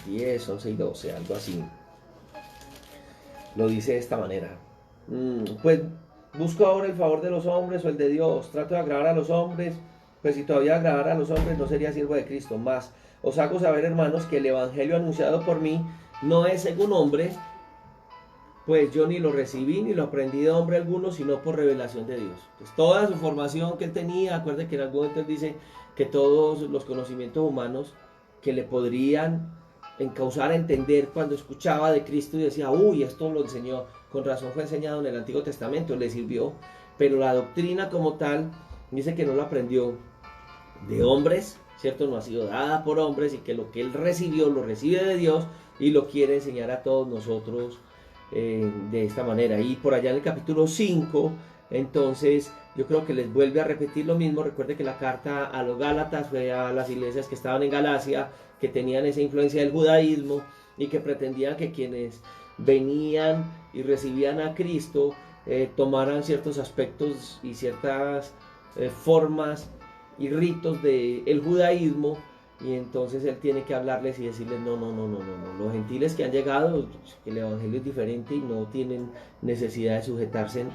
10, 11 y 12, algo así. Lo dice de esta manera. Pues busco ahora el favor de los hombres o el de Dios. Trato de agradar a los hombres. Pues si todavía agradara a los hombres no sería siervo de Cristo. Más os hago saber, hermanos, que el evangelio anunciado por mí no es según hombre, pues yo ni lo recibí ni lo aprendí de hombre alguno, sino por revelación de Dios. Pues toda su formación que él tenía, acuérdense que en algún momento él dice que todos los conocimientos humanos que le podrían encauzar a entender cuando escuchaba de Cristo y decía, uy, esto lo enseñó, con razón fue enseñado en el Antiguo Testamento, le sirvió, pero la doctrina como tal, dice que no la aprendió de hombres, ¿cierto? No ha sido dada por hombres y que lo que él recibió lo recibe de Dios y lo quiere enseñar a todos nosotros de esta manera. Y por allá en el capítulo 5, entonces yo creo que les vuelve a repetir lo mismo. Recuerde que la carta a los Gálatas fue a las iglesias que estaban en Galacia, que tenían esa influencia del judaísmo y que pretendían que quienes venían y recibían a Cristo tomaran ciertos aspectos y ciertas formas y ritos del judaísmo, y entonces él tiene que hablarles y decirles no, los gentiles que han llegado, el evangelio es diferente y no tienen necesidad de sujetarse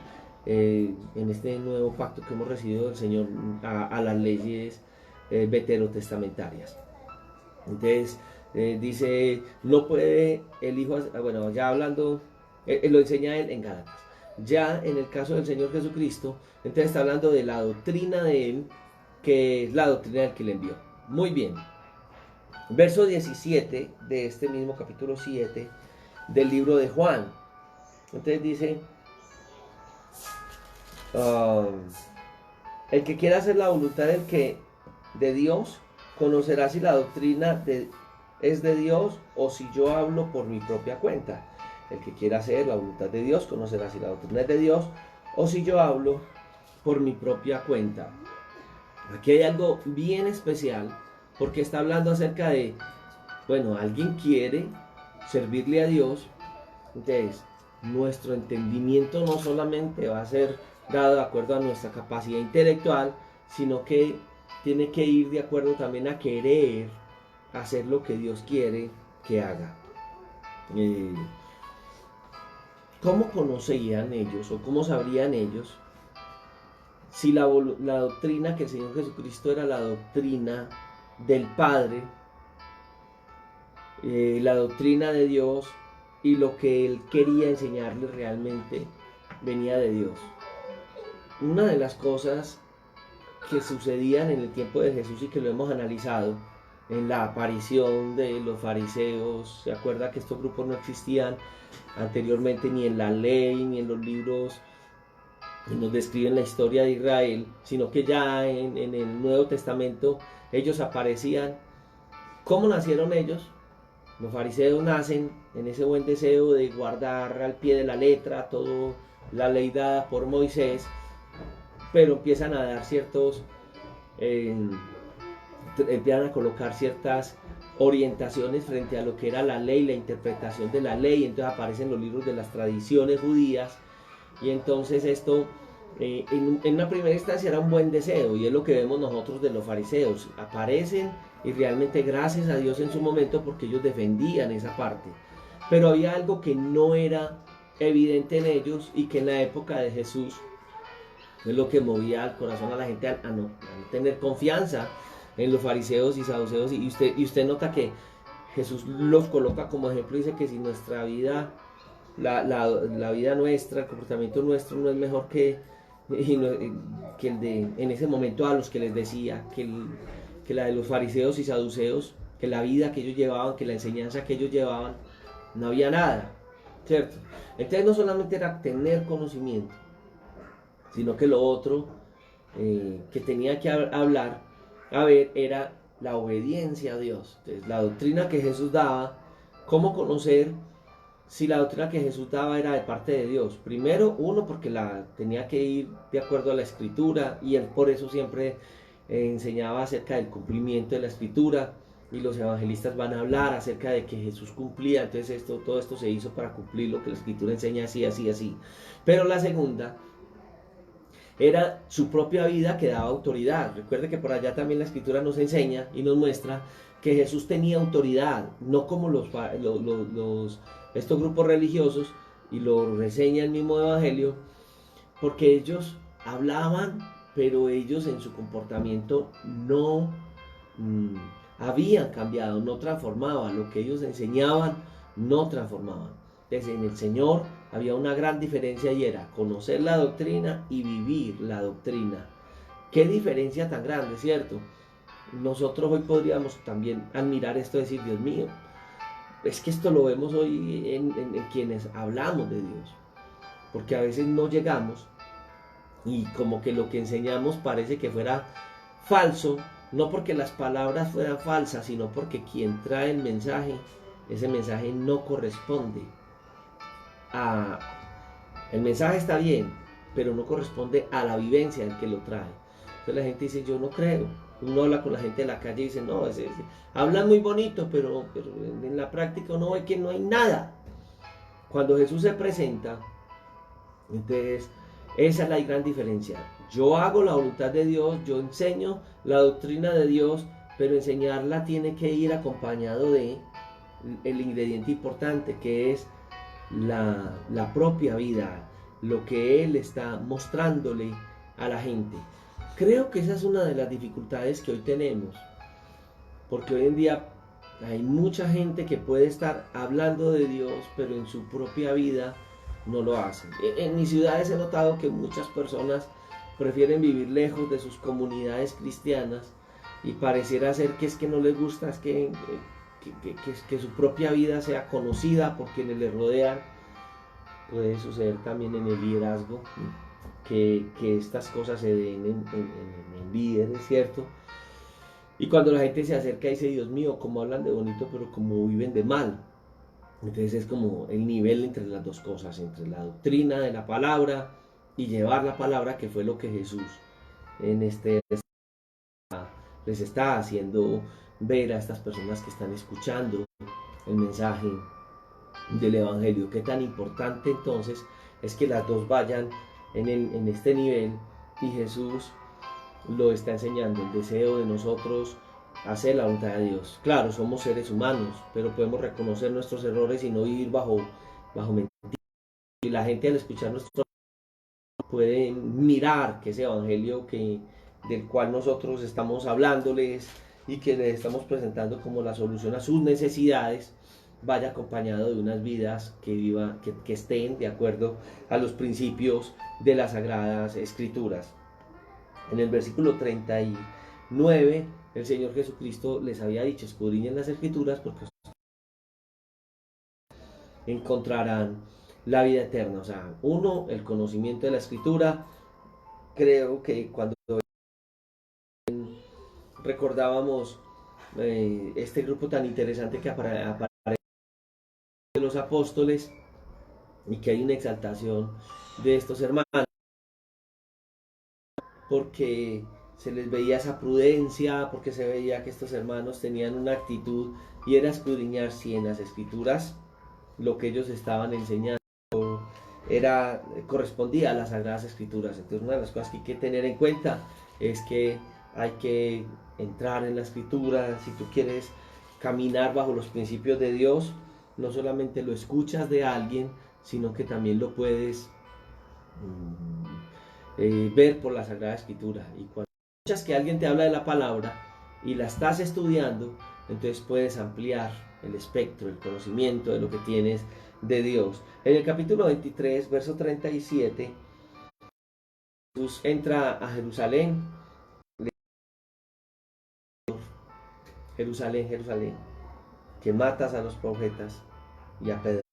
en este nuevo pacto que hemos recibido del Señor a las leyes veterotestamentarias. Entonces dice, no puede el Hijo, bueno, ya hablando, lo enseña él en Gálatas. Ya en el caso del Señor Jesucristo, entonces está hablando de la doctrina de él, que es la doctrina del que le envió. Muy bien. Verso 17 de este mismo capítulo 7 del libro de Juan. Entonces dice, el que quiera hacer la voluntad de Dios, conocerá si la doctrina es de Dios o si yo hablo por mi propia cuenta. El que quiera hacer la voluntad de Dios, conocerá si la doctrina es de Dios o si yo hablo por mi propia cuenta. Aquí hay algo bien especial, porque está hablando acerca de, bueno, alguien quiere servirle a Dios, entonces nuestro entendimiento no solamente va a ser dado de acuerdo a nuestra capacidad intelectual, sino que tiene que ir de acuerdo también a querer hacer lo que Dios quiere que haga. ¿Cómo conocerían ellos o cómo sabrían ellos si la doctrina que el Señor Jesucristo era la doctrina del Padre, la doctrina de Dios, y lo que Él quería enseñarles realmente venía de Dios? Una de las cosas que sucedían en el tiempo de Jesús y que lo hemos analizado en la aparición de los fariseos, ¿se acuerda que estos grupos no existían anteriormente ni en la ley ni en los libros que nos describen la historia de Israel, sino que ya en el Nuevo Testamento ellos aparecían? ¿Cómo nacieron ellos? Los fariseos nacen en ese buen deseo de guardar al pie de la letra toda la ley dada por Moisés, pero empiezan a dar empiezan a colocar ciertas orientaciones frente a lo que era la ley, la interpretación de la ley. Entonces aparecen los libros de las tradiciones judías, y entonces esto en una primera instancia era un buen deseo, y es lo que vemos nosotros de los fariseos. Aparecen y realmente gracias a Dios en su momento, porque ellos defendían esa parte, pero había algo que no era evidente en ellos y que en la época de Jesús es lo que movía al corazón a la gente a no tener confianza en los fariseos y saduceos. Y usted nota que Jesús los coloca como ejemplo y dice que si nuestra vida, la vida nuestra, el comportamiento nuestro no es mejor que el de en ese momento a los que les decía, que la de los fariseos y saduceos, que la vida que ellos llevaban, que la enseñanza que ellos llevaban, no había nada, ¿cierto? Entonces no solamente era tener conocimiento, sino que lo otro que tenía que hablar, era la obediencia a Dios. Entonces, la doctrina que Jesús daba, ¿cómo conocer si la doctrina que Jesús daba era de parte de Dios? Primero, uno, porque la tenía que ir de acuerdo a la Escritura, y él por eso siempre enseñaba acerca del cumplimiento de la Escritura, y los evangelistas van a hablar acerca de que Jesús cumplía. Entonces todo esto se hizo para cumplir lo que la Escritura enseña, así, así, así. Pero la segunda era su propia vida, que daba autoridad. Recuerde que por allá también la Escritura nos enseña y nos muestra que Jesús tenía autoridad, no como estos grupos religiosos, y lo reseña el mismo Evangelio, porque ellos hablaban, pero ellos en su comportamiento no mm, habían cambiado, no transformaban, lo que ellos enseñaban no transformaban. Entonces en el Señor había una gran diferencia y era conocer la doctrina y vivir la doctrina. Qué diferencia tan grande, ¿cierto? Nosotros hoy podríamos también admirar esto, decir, Dios mío, es que esto lo vemos hoy en quienes hablamos de Dios, porque a veces no llegamos y como que lo que enseñamos parece que fuera falso, no porque las palabras fueran falsas, sino porque quien trae el mensaje, ese mensaje no corresponde a... El mensaje está bien, pero no corresponde a la vivencia del que lo trae. Entonces la gente dice, yo no creo. Uno habla con la gente de la calle y dice, no, hablan muy bonito, pero en la práctica uno ve que no hay nada. Cuando Jesús se presenta, entonces esa es la gran diferencia. Yo hago la voluntad de Dios, yo enseño la doctrina de Dios, pero enseñarla tiene que ir acompañado de el ingrediente importante, que es la propia vida, lo que Él está mostrándole a la gente. Creo que esa es una de las dificultades que hoy tenemos, porque hoy en día hay mucha gente que puede estar hablando de Dios, pero en su propia vida no lo hacen. En mis ciudades he notado que muchas personas prefieren vivir lejos de sus comunidades cristianas y pareciera ser que es que no les gusta, es que su propia vida sea conocida por quienes les rodean. Puede suceder también en el liderazgo, que estas cosas se den en líderes, ¿cierto? Y cuando la gente se acerca y dice, Dios mío, cómo hablan de bonito, pero cómo viven de mal. Entonces es como el nivel entre las dos cosas, entre la doctrina de la palabra y llevar la palabra, que fue lo que Jesús en les está haciendo ver a estas personas que están escuchando el mensaje del Evangelio. Qué tan importante entonces es que las dos vayan en este nivel, y Jesús lo está enseñando, el deseo de nosotros hacer la voluntad de Dios. Claro, somos seres humanos, pero podemos reconocer nuestros errores y no vivir bajo mentiras. Y la gente al escuchar nuestro puede mirar que ese evangelio del cual nosotros estamos hablándoles y que les estamos presentando como la solución a sus necesidades, vaya acompañado de unas vidas que estén de acuerdo a los principios de las Sagradas Escrituras. En el versículo 39, el Señor Jesucristo les había dicho, escudriñen las Escrituras porque encontrarán la vida eterna. O sea, uno, el conocimiento de la Escritura. Creo que cuando recordábamos este grupo tan interesante que aparece de los apóstoles, y que hay una exaltación de estos hermanos, porque se les veía esa prudencia, porque se veía que estos hermanos tenían una actitud, y era escudriñar si en las Escrituras lo que ellos estaban enseñando correspondía a las Sagradas Escrituras. Entonces una de las cosas que hay que tener en cuenta es que hay que entrar en la Escritura. Si tú quieres caminar bajo los principios de Dios, no solamente lo escuchas de alguien, sino que también lo puedes ver por la Sagrada Escritura. Y cuando escuchas que alguien te habla de la palabra y la estás estudiando, entonces puedes ampliar el espectro, el conocimiento de lo que tienes de Dios. En el capítulo 23, verso 37, Jesús entra a Jerusalén. Jerusalén, Jerusalén, que matas a los profetas y apedreas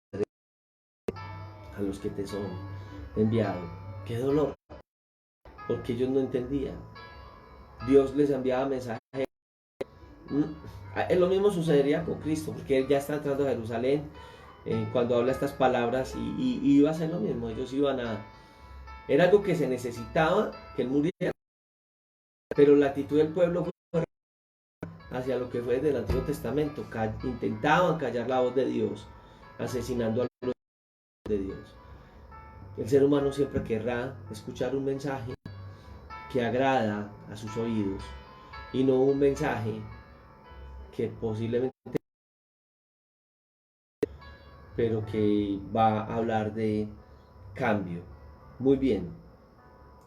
a los que te son enviados. Qué dolor, porque ellos no entendían. Dios les enviaba mensajes. Lo mismo sucedería con Cristo, porque Él ya está entrando a Jerusalén cuando habla estas palabras, y iba a ser lo mismo. Ellos iban a... Era algo que se necesitaba, que Él muriera, pero la actitud del pueblo fue hacia lo que fue desde el Antiguo Testamento. Intentaban callar la voz de Dios, asesinando a los de Dios. El ser humano siempre querrá escuchar un mensaje que agrada a sus oídos, y no un mensaje que posiblemente, pero que va a hablar de cambio. Muy bien.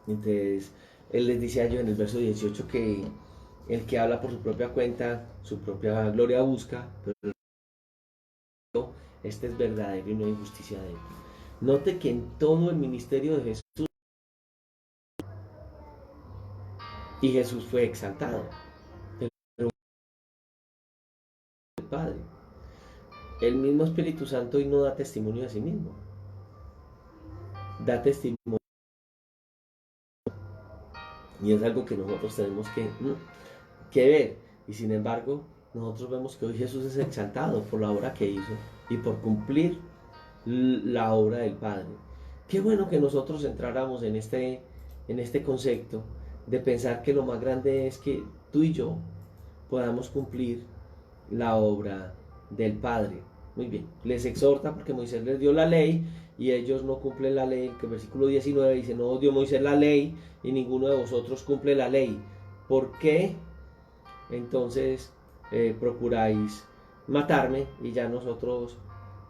Entonces, él les dice a ellos en el verso 18 que el que habla por su propia cuenta, su propia gloria busca, pero este es verdadero y no hay injusticia de él. Note que en todo el ministerio de Jesús, y Jesús fue exaltado, pero el Padre, el mismo Espíritu Santo hoy no da testimonio de sí mismo, da testimonio, y es algo que nosotros tenemos que ver, y sin embargo, nosotros vemos que hoy Jesús es exaltado por la obra que hizo y por cumplir la obra del Padre. Qué bueno que nosotros entráramos en este concepto de pensar que lo más grande es que tú y yo podamos cumplir la obra del Padre. Muy bien, les exhorta porque Moisés les dio la ley y ellos no cumplen la ley, que el versículo 19 dice, no dio Moisés la ley y ninguno de vosotros cumple la ley. ¿Por qué entonces procuráis matarme? Y ya nosotros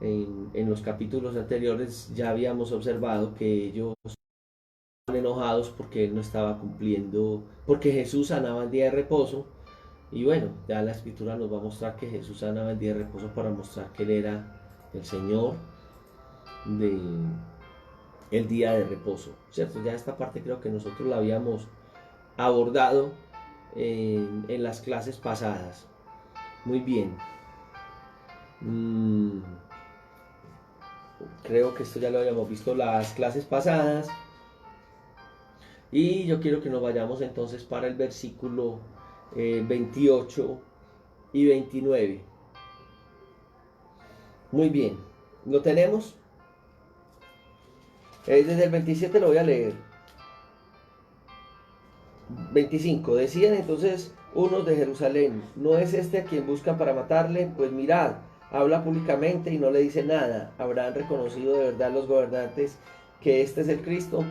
en los capítulos anteriores ya habíamos observado que ellos estaban enojados porque él no estaba cumpliendo, porque Jesús sanaba el día de reposo. Y bueno, ya la escritura nos va a mostrar que Jesús sanaba el día de reposo para mostrar que él era el Señor del el día de reposo, ¿cierto? Ya esta parte creo que nosotros la habíamos abordado en las clases pasadas. Muy bien. Creo que esto ya lo habíamos visto las clases pasadas. Y yo quiero que nos vayamos entonces para el versículo 28 y 29. Muy bien. ¿Lo tenemos? Desde el 27 lo voy a leer. 25. Decían entonces unos de Jerusalén, ¿no es este a quien buscan para matarle? Pues mirad, habla públicamente y no le dice nada. Habrán reconocido de verdad los gobernantes que este es el Cristo,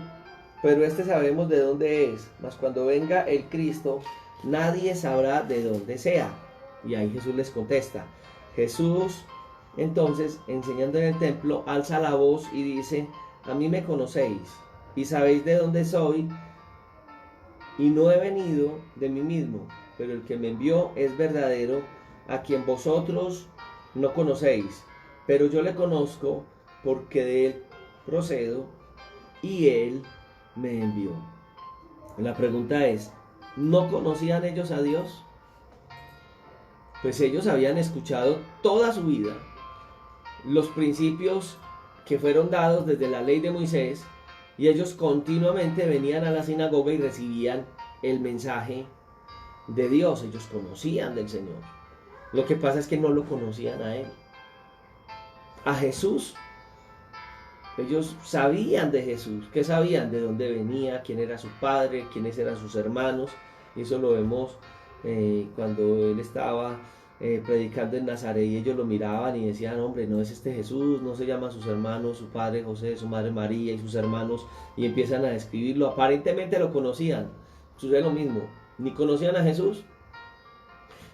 pero este sabemos de dónde es, mas cuando venga el Cristo, nadie sabrá de dónde sea. Y ahí Jesús les contesta. Jesús, entonces, enseñando en el templo, alza la voz y dice, a mí me conocéis y sabéis de dónde soy, y no he venido de mí mismo, pero el que me envió es verdadero, a quien vosotros no conocéis, pero yo le conozco porque de él procedo y él me envió. La pregunta es, ¿no conocían ellos a Dios? Pues ellos habían escuchado toda su vida los principios que fueron dados desde la ley de Moisés, y ellos continuamente venían a la sinagoga y recibían el mensaje de Dios. Ellos conocían del Señor. Lo que pasa es que no lo conocían a Él. A Jesús. Ellos sabían de Jesús. ¿Qué sabían? De dónde venía, quién era su padre, quiénes eran sus hermanos. Y eso lo vemos cuando Él estaba predicando en Nazaret y ellos lo miraban y decían, hombre, no es este Jesús, no se llama sus hermanos, su padre José, su madre María y sus hermanos, y empiezan a describirlo. Aparentemente lo conocían. Sucede lo mismo. Ni conocían a Jesús,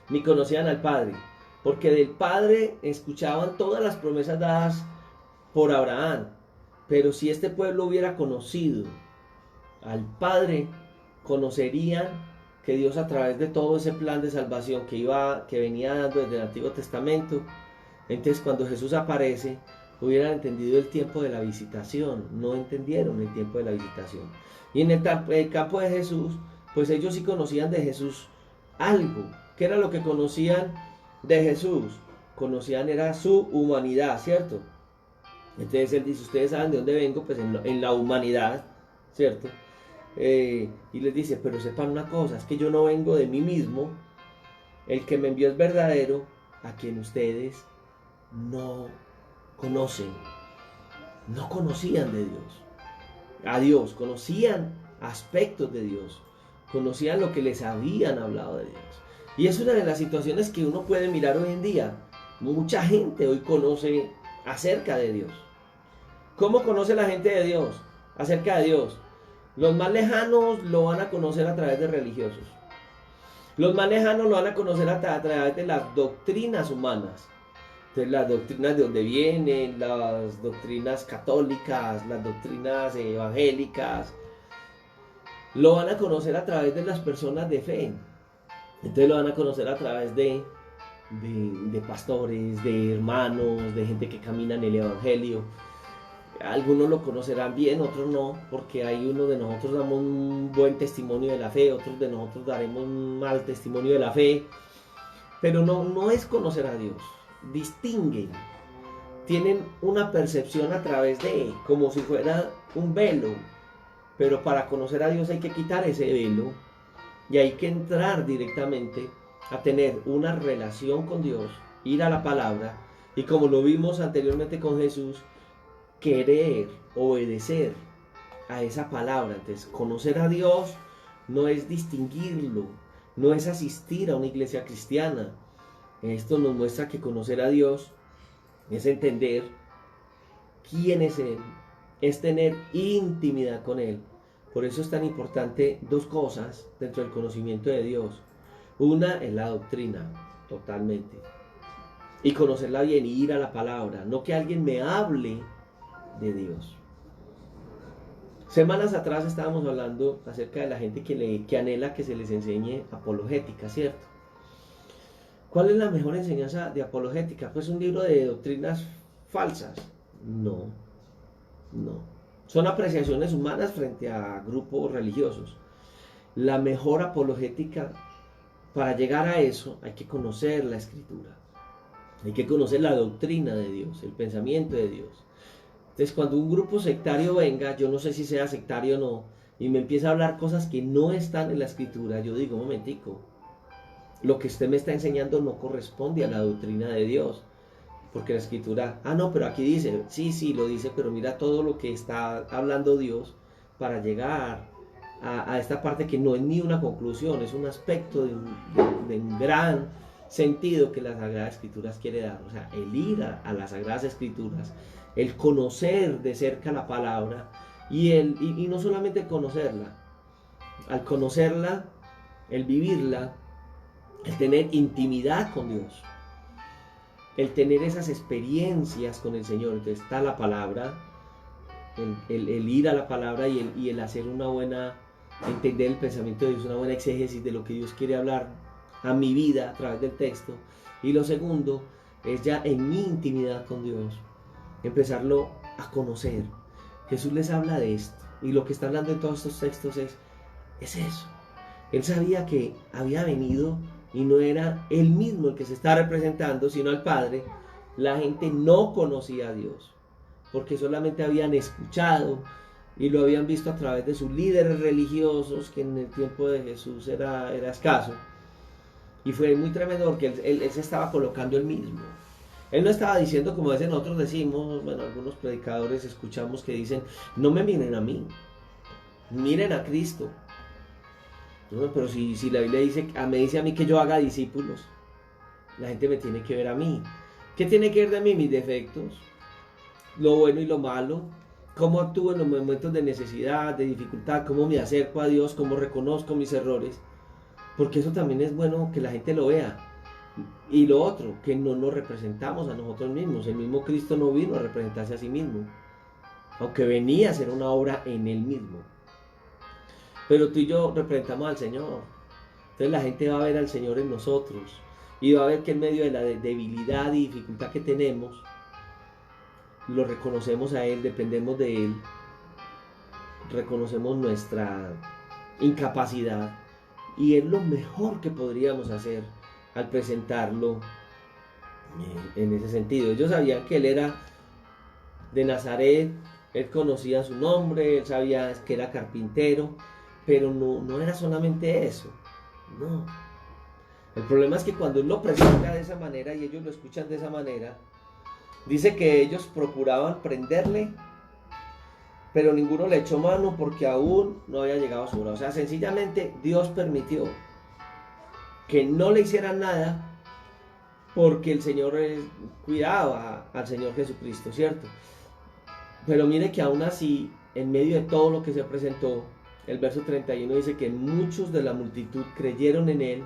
ni conocían al Padre, porque del Padre escuchaban todas las promesas dadas por Abraham. Pero si este pueblo hubiera conocido al Padre, conocerían que Dios, a través de todo ese plan de salvación que venía dando desde el Antiguo Testamento, entonces cuando Jesús aparece, hubieran entendido el tiempo de la visitación. No entendieron el tiempo de la visitación. Y en el campo de Jesús, pues ellos sí conocían de Jesús algo. ¿Qué era lo que conocían de Jesús? Conocían era su humanidad, ¿cierto? Entonces él dice, ustedes saben de dónde vengo, pues en la humanidad, ¿cierto? Y les dice, pero sepan una cosa, es que yo no vengo de mí mismo, el que me envió es verdadero, a quien ustedes no conocen. No conocían de Dios, a Dios, conocían aspectos de Dios, conocían lo que les habían hablado de Dios. Y es una de las situaciones que uno puede mirar hoy en día. Mucha gente hoy conoce acerca de Dios. ¿Cómo conoce la gente de Dios? Acerca de Dios. Los más lejanos lo van a conocer a través de religiosos. Los más lejanos lo van a conocer a través de las doctrinas humanas. Entonces, las doctrinas de donde vienen, las doctrinas católicas, las doctrinas evangélicas, lo van a conocer a través de las personas de fe. Entonces lo van a conocer a través de pastores, de hermanos, de gente que camina en el evangelio. Algunos lo conocerán bien, otros no, porque hay uno de nosotros damos un buen testimonio de la fe, otros de nosotros daremos un mal testimonio de la fe, pero no es conocer a Dios. Distinguen, tienen una percepción a través de, como si fuera un velo, pero para conocer a Dios hay que quitar ese velo y hay que entrar directamente a tener una relación con Dios, ir a la palabra y, como lo vimos anteriormente con Jesús, querer obedecer a esa palabra. Entonces, conocer a Dios no es distinguirlo, no es asistir a una iglesia cristiana. Esto nos muestra que conocer a Dios es entender quién es Él, es tener intimidad con Él. Por eso es tan importante dos cosas dentro del conocimiento de Dios. Una es la doctrina, totalmente, y conocerla bien y ir a la palabra, no que alguien me hable de Dios. Semanas atrás estábamos hablando acerca de la gente que anhela que se les enseñe apologética, ¿cierto? ¿Cuál es la mejor enseñanza de apologética? Pues un libro de doctrinas falsas. No. Son apreciaciones humanas frente a grupos religiosos. La mejor apologética, para llegar a eso, hay que conocer la Escritura. Hay que conocer la doctrina de Dios, el pensamiento de Dios. Entonces, cuando un grupo sectario venga, yo no sé si sea sectario o no, y me empieza a hablar cosas que no están en la Escritura, yo digo, un momentico, lo que usted me está enseñando no corresponde a la doctrina de Dios. Porque la Escritura, no, pero aquí dice, sí, lo dice, pero mira todo lo que está hablando Dios para llegar a esta parte que no es ni una conclusión, es un aspecto de un gran sentido que las Sagradas Escrituras quiere dar. O sea, el ir a las Sagradas Escrituras, el conocer de cerca la palabra y no solamente conocerla, al conocerla, el vivirla, el tener intimidad con Dios, el tener esas experiencias con el Señor. Entonces está la palabra, el ir a la palabra y el hacer una buena, entender el pensamiento de Dios, una buena exégesis de lo que Dios quiere hablar a mi vida a través del texto. Y lo segundo es ya en mi intimidad con Dios, empezarlo a conocer. Jesús les habla de esto y lo que está hablando en todos estos textos es eso. Él sabía que había venido y no era él mismo el que se está representando, sino al Padre. La gente no conocía a Dios, porque solamente habían escuchado y lo habían visto a través de sus líderes religiosos, que en el tiempo de Jesús era escaso. Y fue muy tremendo porque él se estaba colocando él mismo. Él no estaba diciendo, como a veces nosotros decimos, bueno, algunos predicadores escuchamos que dicen, no me miren a mí, miren a Cristo. No, pero si la Biblia me dice a mí que yo haga discípulos, la gente me tiene que ver a mí. ¿Qué tiene que ver de mí? Mis defectos, lo bueno y lo malo, cómo actúo en los momentos de necesidad, de dificultad, cómo me acerco a Dios, cómo reconozco mis errores, porque eso también es bueno que la gente lo vea. Y lo otro, que no nos representamos a nosotros mismos. El mismo Cristo no vino a representarse a sí mismo, aunque venía a hacer una obra en él mismo. Pero tú y yo representamos al Señor. Entonces la gente va a ver al Señor en nosotros y va a ver que en medio de la debilidad y dificultad que tenemos, lo reconocemos a Él, dependemos de Él, reconocemos nuestra incapacidad y es lo mejor que podríamos hacer al presentarlo en ese sentido. Ellos sabían que Él era de Nazaret, Él conocía su nombre, Él sabía que era carpintero, pero no era solamente eso, no. El problema es que cuando Él lo presenta de esa manera y ellos lo escuchan de esa manera, dice que ellos procuraban prenderle, pero ninguno le echó mano porque aún no había llegado a su hora. O sea, sencillamente Dios permitió que no le hicieran nada porque el Señor cuidaba al Señor Jesucristo, ¿cierto? Pero mire que aún así, en medio de todo lo que se presentó, el verso 31 dice que muchos de la multitud creyeron en Él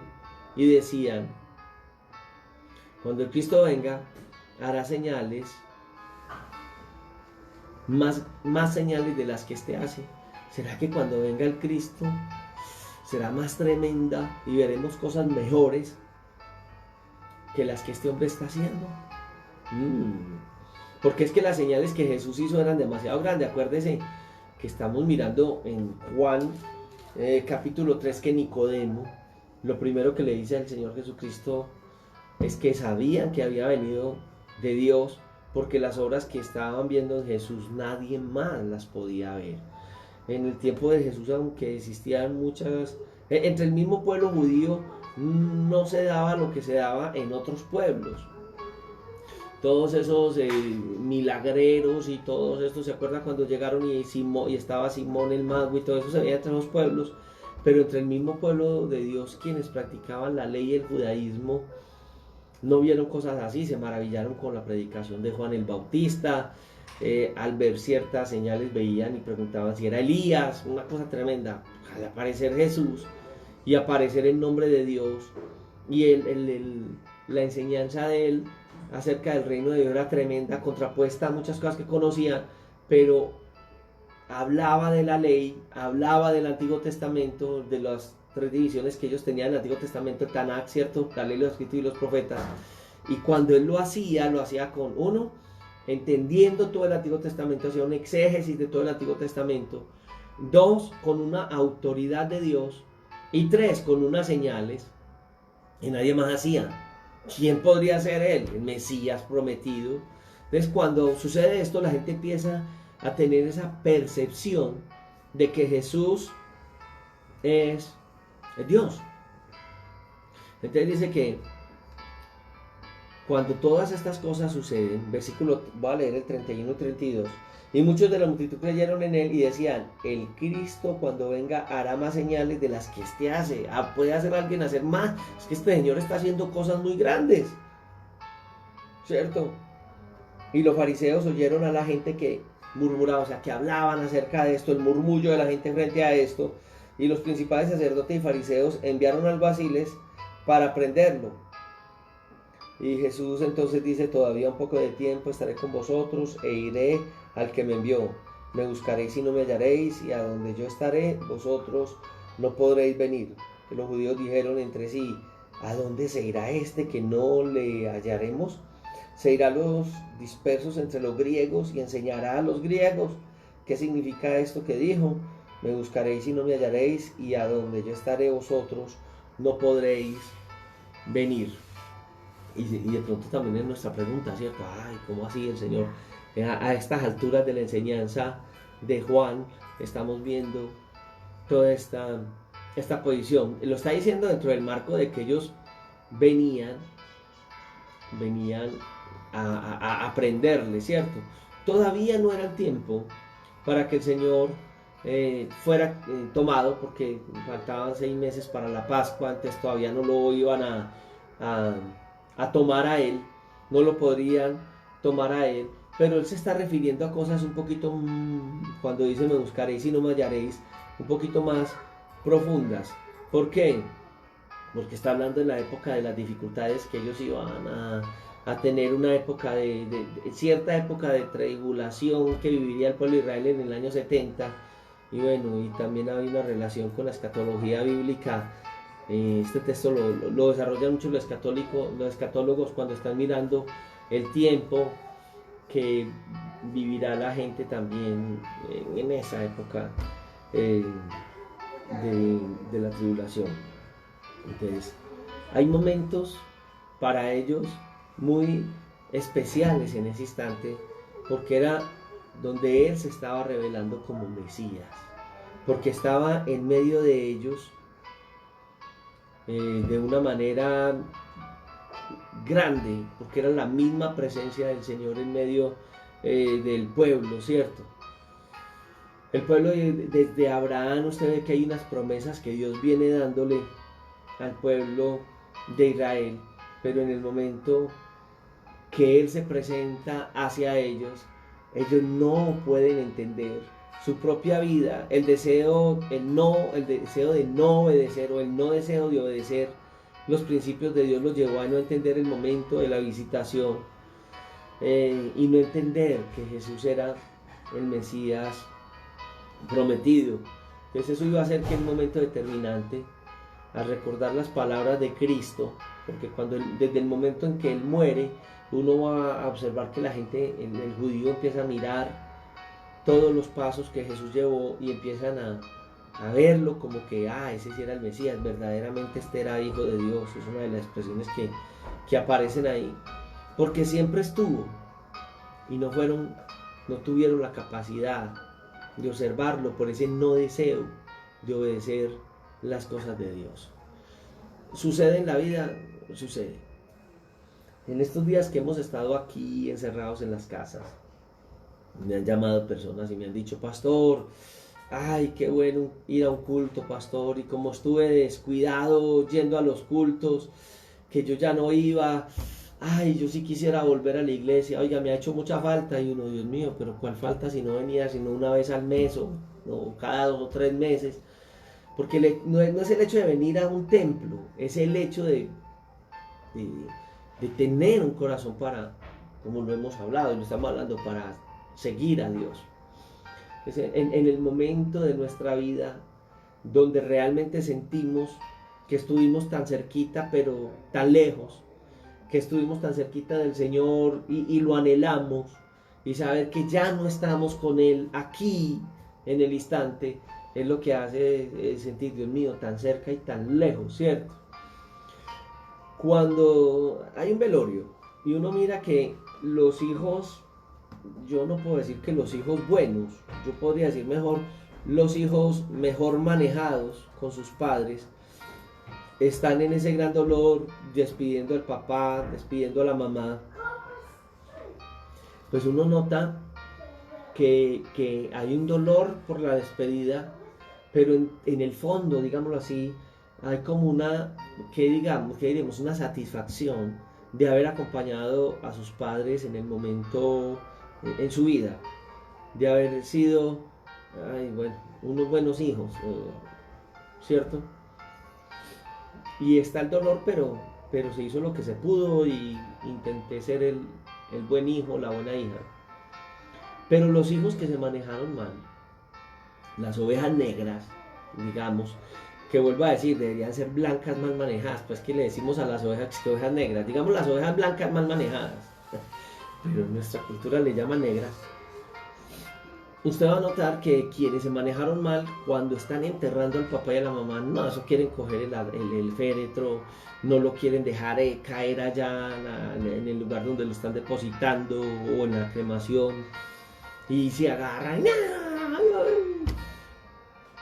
y decían, cuando el Cristo venga, hará señales, más señales de las que éste hace. ¿Será que cuando venga el Cristo será más tremenda y veremos cosas mejores que las que este hombre está haciendo? Porque es que las señales que Jesús hizo eran demasiado grandes. Acuérdese que estamos mirando en Juan capítulo 3 que Nicodemo, lo primero que le dice al Señor Jesucristo es que sabían que había venido de Dios, porque las obras que estaban viendo en Jesús nadie más las podía ver. En el tiempo de Jesús, aunque existían muchas, entre el mismo pueblo judío no se daba lo que se daba en otros pueblos. Todos esos milagreros y todos estos, ¿se acuerdan cuando llegaron y estaba Simón el mago y todo eso se veía entre los pueblos? Pero entre el mismo pueblo de Dios, quienes practicaban la ley y el judaísmo, no vieron cosas así, se maravillaron con la predicación de Juan el Bautista. Al ver ciertas señales veían y preguntaban si era Elías, una cosa tremenda. Al aparecer Jesús y aparecer el nombre de Dios y la enseñanza de él acerca del reino de Dios era tremenda, contrapuesta a muchas cosas que conocían, pero hablaba de la ley, hablaba del Antiguo Testamento, de las 3 divisiones que ellos tenían en el Antiguo Testamento, el Tanakh, ¿cierto? La ley, los escritos y los profetas. Y cuando él lo hacía con uno, entendiendo todo el Antiguo Testamento, hacía un exégesis de todo el Antiguo Testamento. 2, con una autoridad de Dios. Y 3, con unas señales que nadie más hacía. ¿Quién podría ser él? El Mesías prometido. Entonces, cuando sucede esto, la gente empieza a tener esa percepción de que Jesús es Dios. Entonces dice que cuando todas estas cosas suceden, versículo, voy a leer el 31 y 32, y muchos de la multitud creyeron en él y decían, el Cristo cuando venga hará más señales de las que éste hace. ¿Puede hacer alguien hacer más? Es que este Señor está haciendo cosas muy grandes, ¿cierto? Y los fariseos oyeron a la gente que murmuraba, o sea, que hablaban acerca de esto, el murmullo de la gente frente a esto, y los principales sacerdotes y fariseos enviaron alguaciles para prenderlo. Y Jesús entonces dice, todavía un poco de tiempo estaré con vosotros e iré al que me envió. Me buscaréis y no me hallaréis, y a donde yo estaré, vosotros no podréis venir. Que los judíos dijeron entre sí, ¿a dónde se irá este que no le hallaremos? Se irá a los dispersos entre los griegos y enseñará a los griegos. ¿Qué significa esto que dijo? Me buscaréis y no me hallaréis, y a donde yo estaré, vosotros no podréis venir. Y de pronto también es nuestra pregunta, ¿cierto? Ay, ¿cómo así el Señor? A estas alturas de la enseñanza de Juan, estamos viendo toda esta posición. Lo está diciendo dentro del marco de que ellos venían a aprenderle, ¿cierto? Todavía no era el tiempo para que el Señor fuera tomado, porque faltaban 6 meses para la Pascua, antes todavía no lo iban a tomar a él, no lo podrían tomar a él, pero él se está refiriendo a cosas un poquito, cuando dice me buscaréis y no me hallaréis, un poquito más profundas. ¿Por qué? Porque está hablando en la época de las dificultades que ellos iban a tener, una época de cierta época de tribulación que viviría el pueblo de Israel en el año 70, y bueno, y también hay una relación con la escatología bíblica. Este texto lo desarrollan mucho los escatólogos cuando están mirando el tiempo que vivirá la gente también en esa época de la tribulación. Entonces, hay momentos para ellos muy especiales en ese instante, porque era donde Él se estaba revelando como Mesías, porque estaba en medio de ellos de una manera grande, porque era la misma presencia del Señor en medio del pueblo, ¿cierto? El pueblo desde Abraham, usted ve que hay unas promesas que Dios viene dándole al pueblo de Israel, pero en el momento que Él se presenta hacia ellos, ellos no pueden entender su propia vida, el deseo de no obedecer o el no deseo de obedecer los principios de Dios los llevó a no entender el momento de la visitación y no entender que Jesús era el Mesías prometido. Entonces eso iba a hacer que en un momento determinante, al recordar las palabras de Cristo, porque desde el momento en que Él muere, uno va a observar que la gente, el judío empieza a mirar todos los pasos que Jesús llevó y empiezan a verlo como que, ese sí era el Mesías, verdaderamente este era hijo de Dios. Es una de las expresiones que aparecen ahí, porque siempre estuvo y no tuvieron la capacidad de observarlo por ese no deseo de obedecer las cosas de Dios. Sucede en la vida, sucede. En estos días que hemos estado aquí encerrados en las casas, me han llamado personas y me han dicho: pastor, qué bueno ir a un culto, pastor, y como estuve descuidado yendo a los cultos, que yo ya no iba, yo sí quisiera volver a la iglesia, oiga, me ha hecho mucha falta. Y uno, Dios mío, pero ¿cuál falta si no venía sino una vez al mes o cada 2 o 3 meses? Porque no es el hecho de venir a un templo, es el hecho de tener un corazón para, como lo hemos hablado y lo estamos hablando, para seguir a Dios. En el momento de nuestra vida donde realmente sentimos que estuvimos tan cerquita pero tan lejos, que estuvimos tan cerquita del Señor y lo anhelamos, y saber que ya no estamos con Él aquí en el instante, es lo que hace sentir, Dios mío, tan cerca y tan lejos, ¿cierto? Cuando hay un velorio y uno mira que los hijos, yo no puedo decir que los hijos buenos, yo podría decir mejor los hijos mejor manejados con sus padres, están en ese gran dolor, despidiendo al papá, despidiendo a la mamá, pues uno nota que hay un dolor por la despedida, pero en el fondo, digámoslo así, hay como una satisfacción de haber acompañado a sus padres en el momento, en su vida, de haber sido, unos buenos hijos, ¿cierto? Y está el dolor, pero se hizo lo que se pudo y intenté ser el buen hijo, la buena hija. Pero los hijos que se manejaron mal, las ovejas negras, digamos, que vuelvo a decir, deberían ser blancas mal manejadas, pues que le decimos a las ovejas que ovejas negras, digamos las ovejas blancas mal manejadas, pero en nuestra cultura le llaman negras. Usted va a notar que quienes se manejaron mal, cuando están enterrando al papá y a la mamá, no, eso quieren coger el féretro, no lo quieren dejar caer allá en el lugar donde lo están depositando o en la cremación, y se agarran.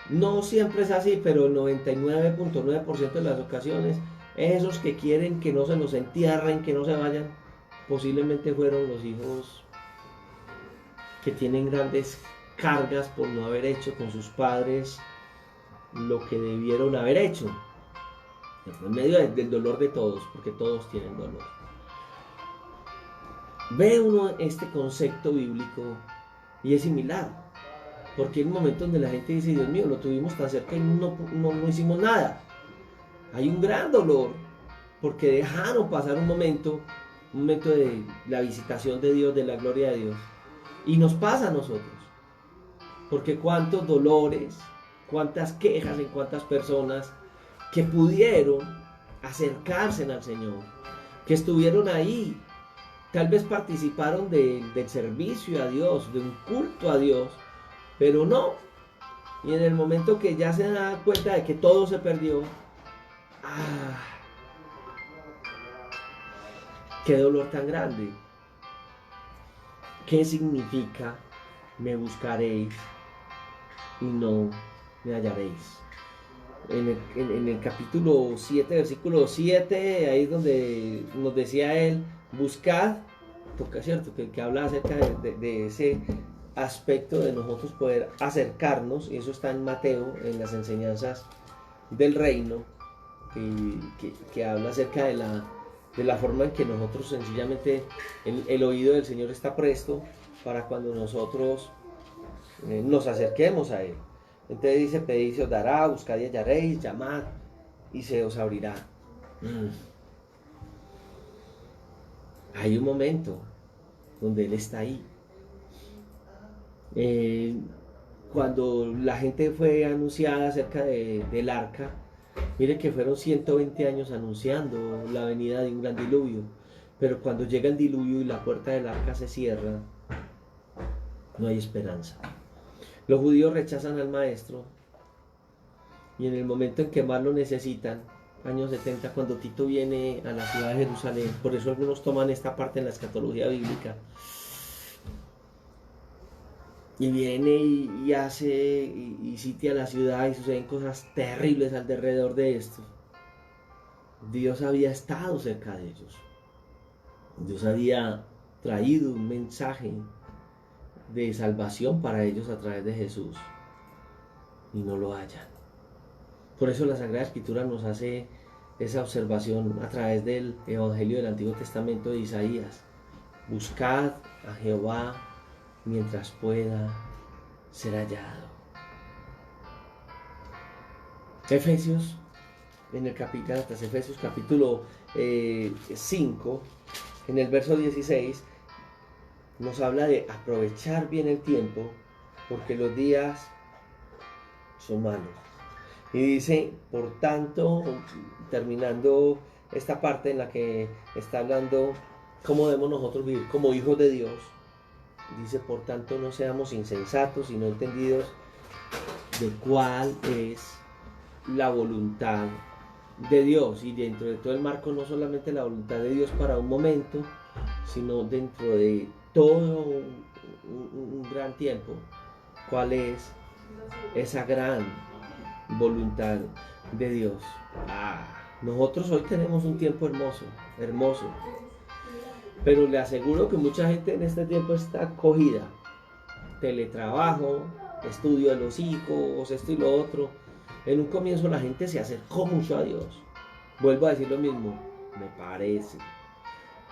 No siempre es así, pero el 99.9% de las ocasiones, esos que quieren que no se los entierren, que no se vayan, posiblemente fueron los hijos que tienen grandes cargas por no haber hecho con sus padres lo que debieron haber hecho, en medio del dolor de todos, porque todos tienen dolor. Ve uno este concepto bíblico y es similar, porque hay un momento donde la gente dice: Dios mío, lo tuvimos tan cerca y no hicimos nada. Hay un gran dolor porque dejaron pasar un momento de la visitación de Dios, de la gloria de Dios. Y nos pasa a nosotros, porque cuántos dolores, cuántas quejas en cuántas personas que pudieron acercarse al Señor, que estuvieron ahí, tal vez participaron del servicio a Dios, de un culto a Dios, pero no. Y en el momento que ya se da cuenta de que todo se perdió, qué dolor tan grande. ¿Qué significa me buscaréis y no me hallaréis? En el capítulo 7, versículo 7, ahí es donde nos decía él: buscad, toca, ¿cierto? Que habla acerca de ese aspecto de nosotros poder acercarnos, y eso está en Mateo, en las enseñanzas del reino, que habla acerca de la forma en que nosotros sencillamente, el oído del Señor está presto para cuando nosotros nos acerquemos a Él. Entonces dice: pedid y se os dará, buscad y hallaréis, llamad y se os abrirá. Mm. Hay un momento donde Él está ahí. Eh, Cuando la gente fue anunciada acerca del arca, mire que fueron 120 años anunciando la venida de un gran diluvio, pero cuando llega el diluvio y la puerta del arca se cierra, no hay esperanza. Los judíos rechazan al maestro y en el momento en que más lo necesitan, años 70, cuando Tito viene a la ciudad de Jerusalén, por eso algunos toman esta parte en la escatología bíblica, y viene y hace y sitia la ciudad y suceden cosas terribles alrededor de esto. Dios había estado cerca de ellos. Dios había traído un mensaje de salvación para ellos a través de Jesús y no lo hallan. Por eso la Sagrada Escritura nos hace esa observación a través del Evangelio del Antiguo Testamento de Isaías. Buscad a Jehová mientras pueda ser hallado. Efesios, en el capítulo, Efesios capítulo 5, en el verso 16, nos habla de aprovechar bien el tiempo porque los días son malos. Y dice, por tanto, terminando esta parte en la que está hablando cómo debemos nosotros vivir como hijos de Dios, dice, por tanto, no seamos insensatos, sino entendidos de cuál es la voluntad de Dios, y dentro de todo el marco no solamente la voluntad de Dios para un momento, sino dentro de todo un gran tiempo, cuál es esa gran voluntad de Dios. Nosotros hoy tenemos un tiempo hermoso, pero le aseguro que mucha gente en este tiempo está cogida, teletrabajo, estudio de los hijos, esto y lo otro. En un comienzo la gente se acercó mucho a Dios. Vuelvo a decir lo mismo, me parece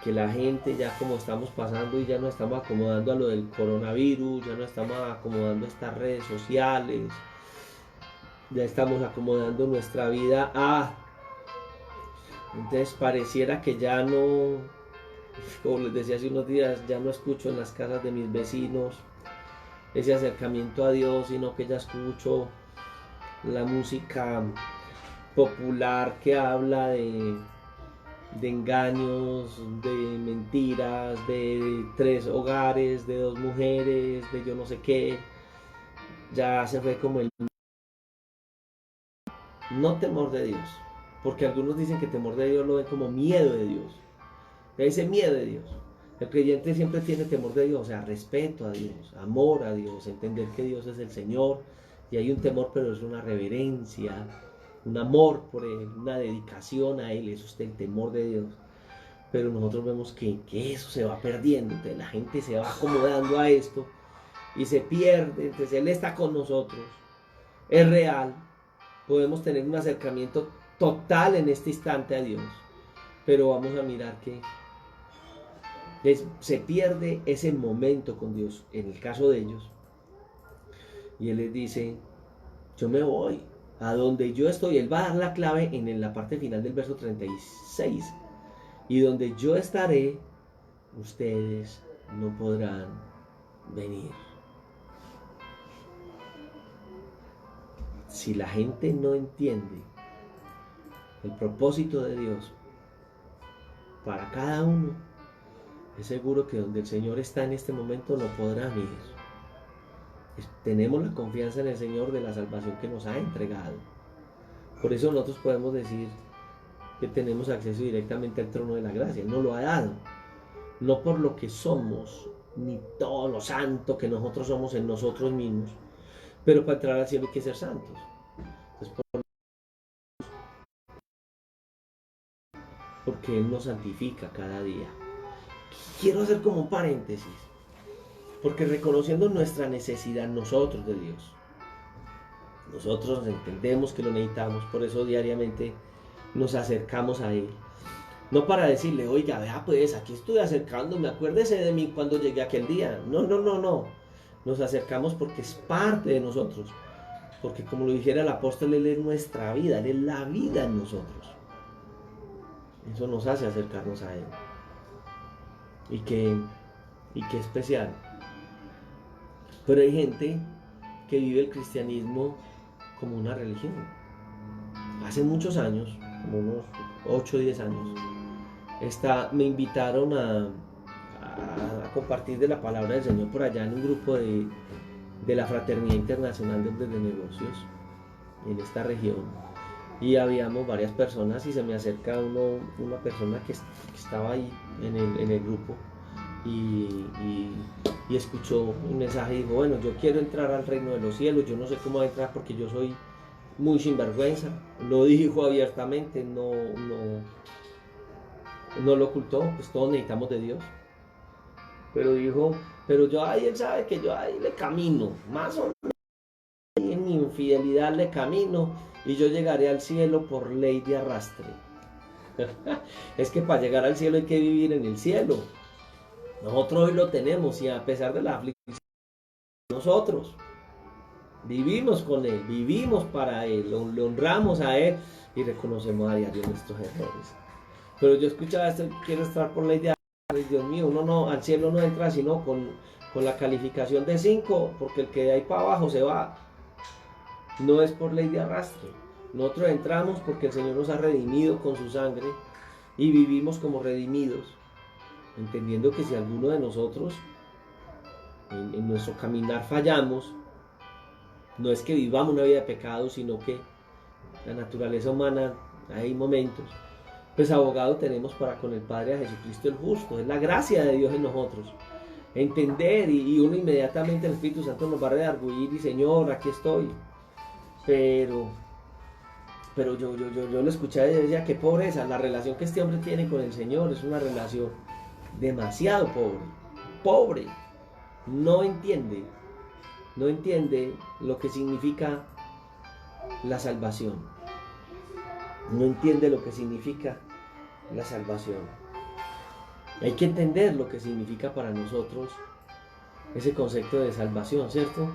que la gente ya como estamos pasando y ya nos estamos acomodando a lo del coronavirus, ya nos estamos acomodando a estas redes sociales, ya estamos acomodando nuestra vida a... Entonces pareciera que ya no, como les decía hace unos días, ya no escucho en las casas de mis vecinos ese acercamiento a Dios, sino que ya escucho la música popular que habla de engaños, de mentiras, de 3 hogares, de 2 mujeres, de yo no sé qué. Ya se fue como el no temor de Dios, porque algunos dicen que temor de Dios lo ven como miedo de Dios. Ese miedo de Dios. El creyente siempre tiene temor de Dios, o sea, respeto a Dios, amor a Dios, entender que Dios es el Señor, y hay un temor, pero es una reverencia, un amor por Él, una dedicación a Él, eso es el temor de Dios. Pero nosotros vemos que eso se va perdiendo, entonces la gente se va acomodando a esto y se pierde, entonces Él está con nosotros, es real, podemos tener un acercamiento total en este instante a Dios, pero vamos a mirar que se pierde ese momento con Dios, en el caso de ellos, y Él les dice, yo me voy, a donde yo estoy, Él va a dar la clave en la parte final del verso 36, y donde yo estaré, ustedes no podrán venir. Si la gente no entiende el propósito de Dios para cada uno, es seguro que donde el Señor está en este momento no podrán ir. Tenemos la confianza en el Señor de la salvación que nos ha entregado. Por eso nosotros podemos decir que tenemos acceso directamente al trono de la gracia. Él nos lo ha dado. No por lo que somos, ni todo lo santo que nosotros somos en nosotros mismos. Pero para entrar al cielo hay que ser santos. Entonces, porque Él nos santifica cada día. Quiero hacer como un paréntesis. Porque reconociendo nuestra necesidad nosotros de Dios, nosotros entendemos que lo necesitamos, por eso diariamente nos acercamos a Él. No para decirle, oiga, vea pues, aquí estoy acercándome, acuérdese de mí cuando llegué aquel día. No. Nos acercamos porque es parte de nosotros. Porque como lo dijera el apóstol, Él es nuestra vida, Él es la vida en nosotros. Eso nos hace acercarnos a Él. Y qué especial. Pero hay gente que vive el cristianismo como una religión. Hace muchos años, como unos 8 o 10 años, me invitaron a compartir de la palabra del Señor por allá en un grupo de la Fraternidad Internacional de Hombres de Negocios en esta región. Y habíamos varias personas y se me acerca una persona que estaba ahí en el grupo y escuchó un mensaje y dijo, bueno, yo quiero entrar al reino de los cielos, yo no sé cómo entrar porque yo soy muy sinvergüenza. Lo dijo abiertamente, no lo ocultó, pues todos necesitamos de Dios. Pero dijo, pero yo ahí, él sabe que yo ahí le camino, más o menos en mi infidelidad le camino y yo llegaré al cielo por ley de arrastre. Es que para llegar al cielo hay que vivir en el cielo. Nosotros hoy lo tenemos y a pesar de la aflicción, nosotros vivimos con Él, vivimos para Él, le honramos a Él y reconocemos a diario nuestros errores. Pero yo escuchaba esto, quiero estar por ley de arrastre, Dios mío, uno no, al cielo no entra sino con la calificación de 5, porque el que de ahí para abajo se va. No es por ley de arrastre. Nosotros entramos porque el Señor nos ha redimido con su sangre y vivimos como redimidos, entendiendo que si alguno de nosotros en nuestro caminar fallamos, no es que vivamos una vida de pecado, sino que la naturaleza humana, hay momentos, pues abogado tenemos para con el Padre a Jesucristo el justo, es la gracia de Dios en nosotros. Entender y uno inmediatamente el Espíritu Santo nos va a redarguir y Señor, aquí estoy. Pero yo lo escuché y decía, qué pobreza, la relación que este hombre tiene con el Señor es una relación demasiado pobre, no entiende lo que significa la salvación, no entiende lo que significa la salvación. Hay que entender lo que significa para nosotros ese concepto de salvación, ¿cierto?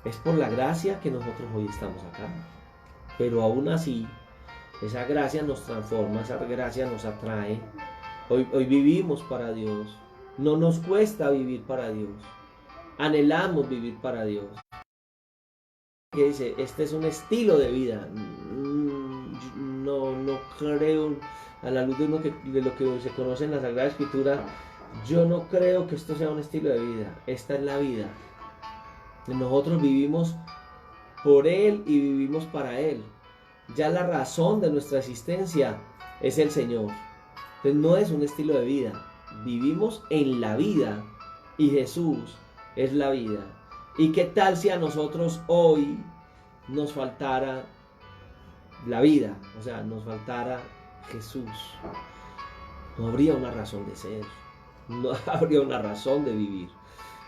Es por la gracia que nosotros hoy estamos acá, pero aún así esa gracia nos transforma, esa gracia nos atrae. Hoy vivimos para Dios. No nos cuesta vivir para Dios. Anhelamos vivir para Dios. Que dice, este es un estilo de vida. No creo, a la luz de lo que se conoce en la Sagrada Escritura, yo no creo que esto sea un estilo de vida. Esta es la vida. Nosotros vivimos por Él y vivimos para Él. Ya la razón de nuestra existencia es el Señor. Entonces no es un estilo de vida. Vivimos en la vida y Jesús es la vida. ¿Y qué tal si a nosotros hoy nos faltara la vida? O sea, nos faltara Jesús. No habría una razón de ser. No habría una razón de vivir.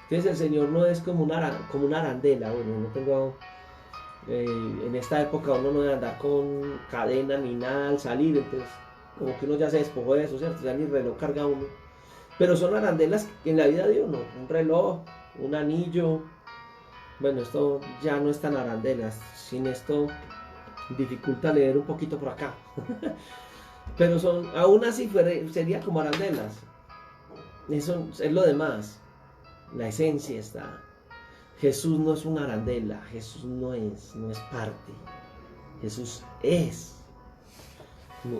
Entonces el Señor no es como una arandela. Bueno, no tengo... en esta época uno no debe andar con cadena ni nada al salir, entonces como que uno ya se despojó de eso, ¿cierto? Ya ni reloj carga uno. Pero son arandelas en la vida de uno, un reloj, un anillo. Bueno, esto ya no es tan arandelas, sin esto dificulta leer un poquito por acá. Pero aún así sería como arandelas. Eso es lo demás, la esencia está. Jesús no es una arandela, Jesús no es parte. Jesús es.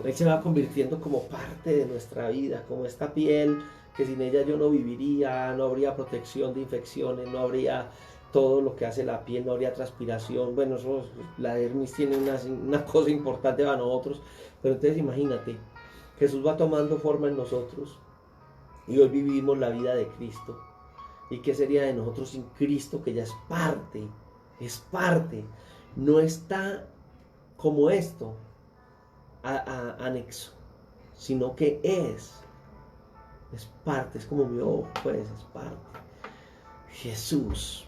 Él se va convirtiendo como parte de nuestra vida, como esta piel que sin ella yo no viviría, no habría protección de infecciones, no habría todo lo que hace la piel, no habría transpiración. Bueno, la dermis tiene una cosa importante para nosotros, pero entonces imagínate, Jesús va tomando forma en nosotros y hoy vivimos la vida de Cristo. ¿Y qué sería de nosotros sin Cristo, que ya es parte, no está como esto anexo, sino que es parte, es como mi ojo, pues es parte. Jesús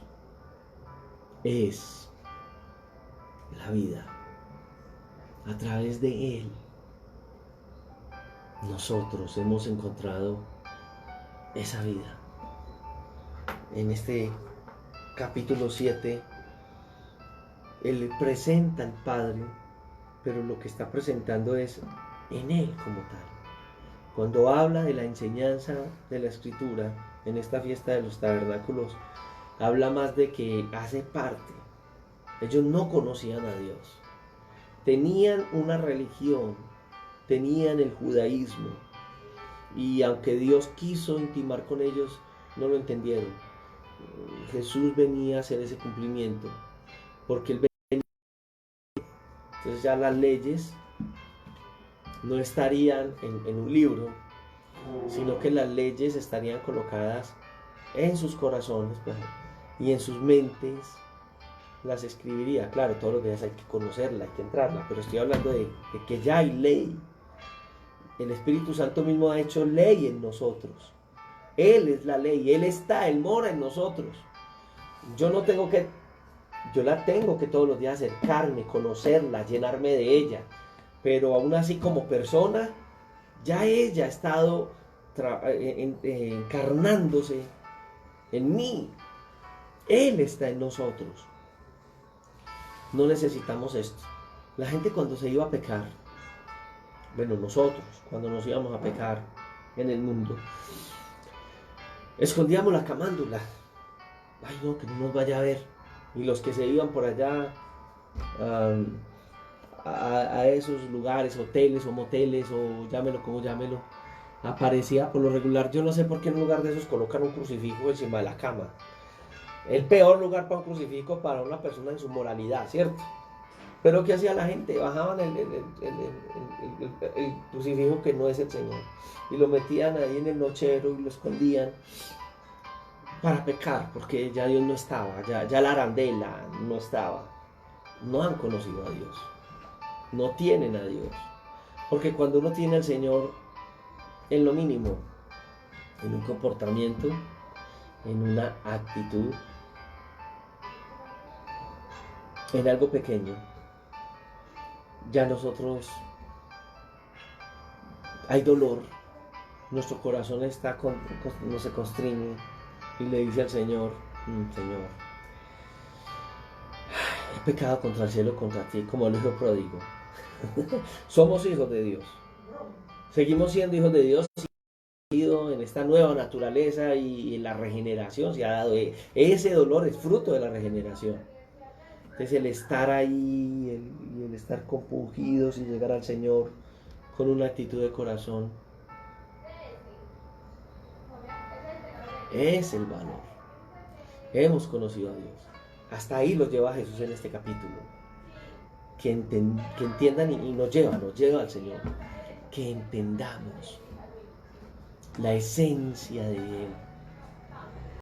es la vida. A través de Él nosotros hemos encontrado esa vida. En este capítulo 7 Él presenta al Padre, pero lo que está presentando es en Él como tal. Cuando habla de la enseñanza de la Escritura en esta fiesta de los tabernáculos, habla más de que hace parte. Ellos no conocían a Dios. Tenían una religión, tenían el judaísmo, y aunque Dios quiso intimar con ellos, no lo entendieron. Jesús venía a hacer ese cumplimiento, porque Él venía. Entonces ya las leyes no estarían en un libro, sino que las leyes estarían colocadas en sus corazones, pues, y en sus mentes las escribiría. Claro, todos los días hay que conocerla, hay que entrarla, pero estoy hablando de que ya hay ley. El Espíritu Santo mismo ha hecho ley en nosotros. Él es la ley, Él está, Él mora en nosotros. Yo no tengo que, yo la tengo que todos los días acercarme, conocerla, llenarme de ella, pero aún así como persona, ya ella ha estado encarnándose en mí. Él está en nosotros. No necesitamos esto. La gente cuando se iba a pecar, bueno, nosotros cuando nos íbamos a pecar en el mundo, escondíamos la camándula. Ay, no, que no nos vaya a ver. Y los que se iban por allá a esos lugares, hoteles o moteles, o llámelo como llámelo, aparecía por lo regular. Yo no sé por qué en un lugar de esos colocan un crucifijo encima de la cama. El peor lugar para un crucifijo para una persona en su moralidad, ¿cierto? Pero ¿qué hacía la gente? Bajaban el crucifijo que no es el Señor y lo metían ahí en el nochero y lo escondían para pecar, porque ya Dios no estaba, ya la arandela no estaba. No han conocido a Dios, no tienen a Dios, porque cuando uno tiene al Señor en lo mínimo, en un comportamiento, en una actitud, en algo pequeño, ya nosotros hay dolor, nuestro corazón no se constriñe y le dice al Señor, Señor, he pecado contra el cielo, contra ti, como el hijo pródigo. Somos hijos de Dios, seguimos siendo hijos de Dios en esta nueva naturaleza, y la regeneración se ha dado. Ese dolor es fruto de la regeneración. Entonces el estar ahí y el estar compungidos y llegar al Señor con una actitud de corazón es el valor. Hemos conocido a Dios. Hasta ahí los lleva Jesús en este capítulo. Que entiendan y nos lleva al Señor. Que entendamos la esencia de Él.